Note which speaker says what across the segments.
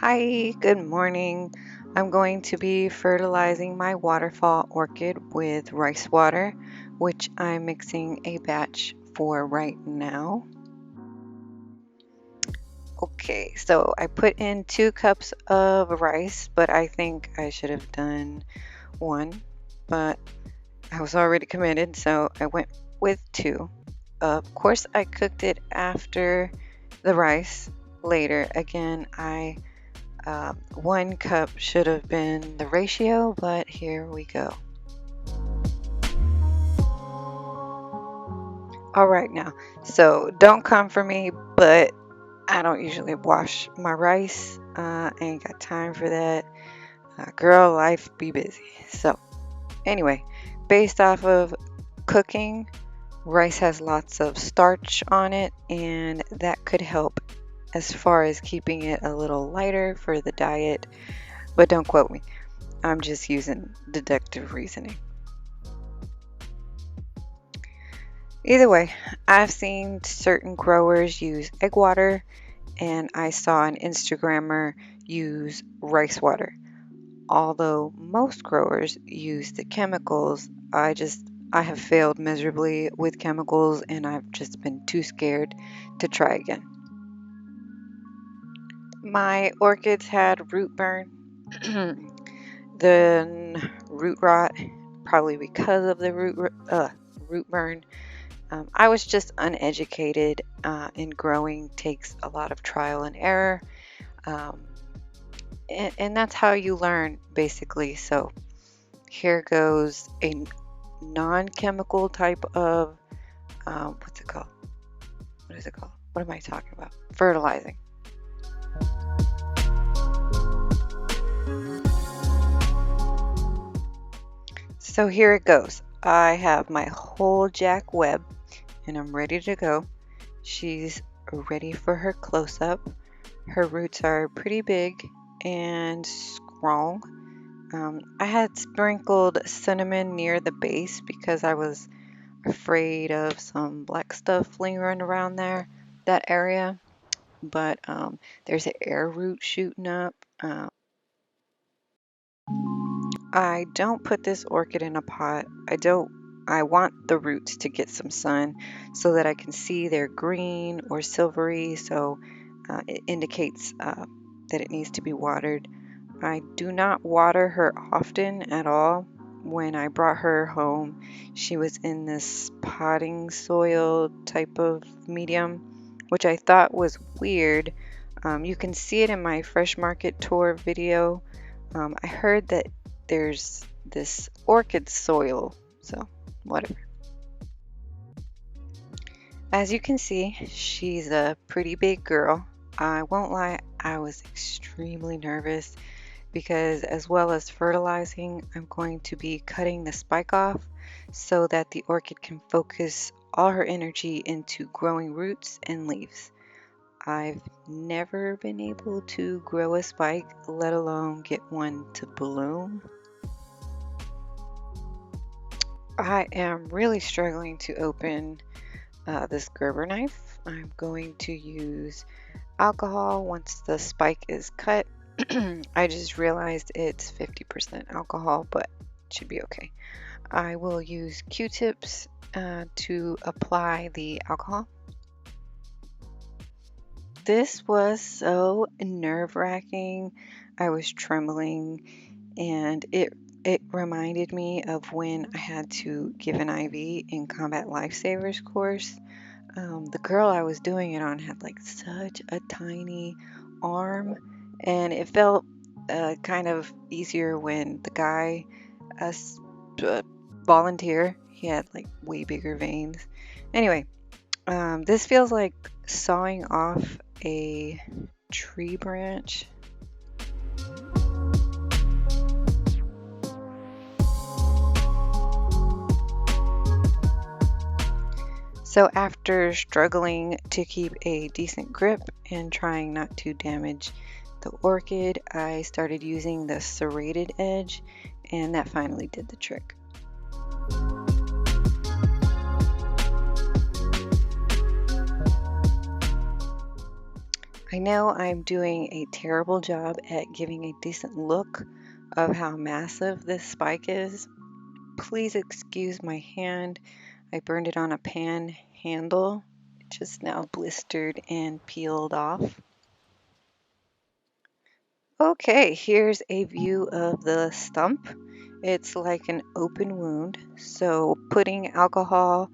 Speaker 1: Hi, good morning. I'm going to be fertilizing my waterfall orchid with rice water, which I'm mixing a batch for right now. Okay, so I put in 2 cups of rice, but I think I should have done one, but I was already committed, so I went with two. Of course, I cooked it after the rice later. Again, 1 cup should have been the ratio, but here we go. All right, now, so don't come for me, but I don't usually wash my rice. I ain't got time for that. Girl, life be busy. So, anyway, based off of cooking, rice has lots of starch on it, and that could help as far as keeping it a little lighter for the diet. But don't quote me, I'm just using deductive reasoning. Either way, I've seen certain growers use egg water, and I saw an Instagrammer use rice water. Although most growers use the chemicals, I have failed miserably with chemicals, and I've just been too scared to try again. My orchids had root burn, then root rot, probably because of the root burn. I was just uneducated, and growing takes a lot of trial and error. Um, and that's how you learn, basically. So here goes a non-chemical type of, what's it called? What is it called? What am I talking about? Fertilizing. So here it goes. I have my whole jack web, and I'm ready to go. She's ready for her close-up. Her roots are pretty big and strong. I had sprinkled cinnamon near the base because I was afraid of some black stuff lingering around that area. But there's an air root shooting up. I don't put this orchid in a pot. I want the roots to get some sun so that I can see they're green or silvery, so it indicates that it needs to be watered. I do not water her often at all. When I brought her home, she was in this potting soil type of medium, which I thought was weird. You can see it in my Fresh Market tour video. I heard that there's this orchid soil, so whatever. As you can see, she's a pretty big girl. I won't lie, I was extremely nervous because, as well as fertilizing, I'm going to be cutting the spike off so that the orchid can focus all her energy into growing roots and leaves. I've never been able to grow a spike, let alone get one to bloom. I am really struggling to open this Gerber knife. I'm going to use alcohol once the spike is cut. I just realized it's 50% alcohol, but it should be okay. I will use Q-tips to apply the alcohol. This was so nerve-wracking. I was trembling, and it reminded me of when I had to give an IV in Combat Lifesavers course. The girl I was doing it on had like such a tiny arm, and it felt kind of easier when the guy, a volunteer, he had like way bigger veins. Anyway, this feels like sawing off a tree branch. So after struggling to keep a decent grip and trying not to damage the orchid, I started using the serrated edge, and that finally did the trick. I know I'm doing a terrible job at giving a decent look of how massive this spike is. Please excuse my hand. I burned it on a pan handle. It just now blistered and peeled off. Okay, here's a view of the stump. It's like an open wound, so putting alcohol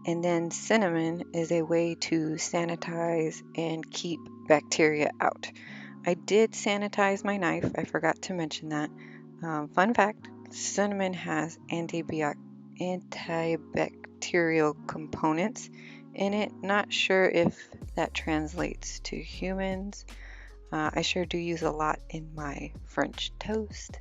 Speaker 1: and then cinnamon is a way to sanitize and keep bacteria out. I did sanitize my knife, I forgot to mention that. Fun fact, cinnamon has antibacterial components in it. Not sure if that translates to humans. I sure do use a lot in my French toast.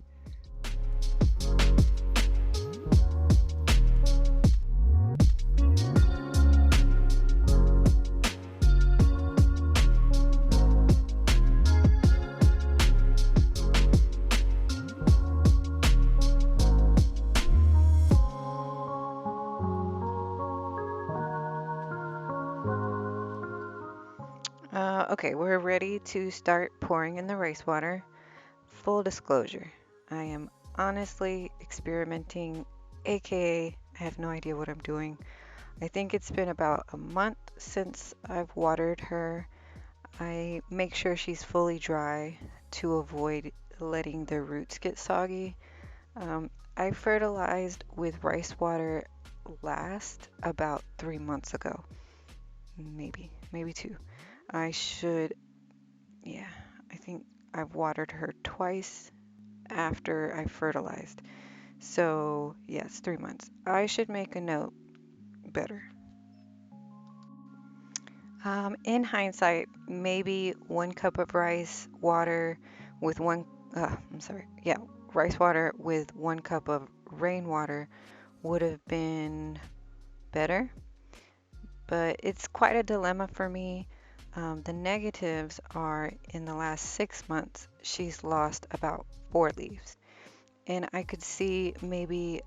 Speaker 1: Okay, we're ready to start pouring in the rice water. Full disclosure, I am honestly experimenting, aka I have no idea what I'm doing. I think it's been about a month since I've watered her. I make sure she's fully dry to avoid letting the roots get soggy. I fertilized with rice water last about 3 months ago, maybe two. I should, yeah, I think I've watered her twice after I fertilized. So, yes, 3 months. I should make a note better. In hindsight, maybe 1 cup of rice water with rice water with 1 cup of rainwater would have been better, but it's quite a dilemma for me. The negatives are in the last 6 months, she's lost about 4 leaves, and I could see maybe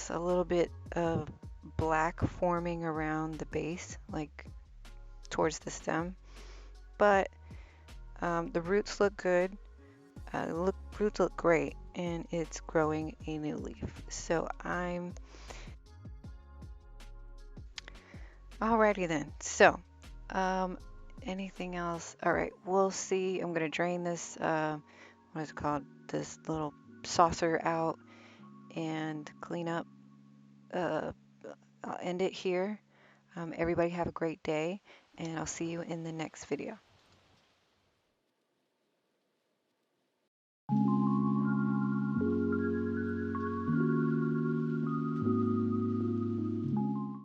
Speaker 1: a little bit of black forming around the base, like towards the stem, but the roots look good. Roots look great, and it's growing a new leaf. So I'm alrighty then. So, um, anything else? All right, we'll see. I'm gonna drain this. What is it called? This little saucer out and clean up. Uh, I'll end it here. Everybody have a great day, and I'll see you in the next video.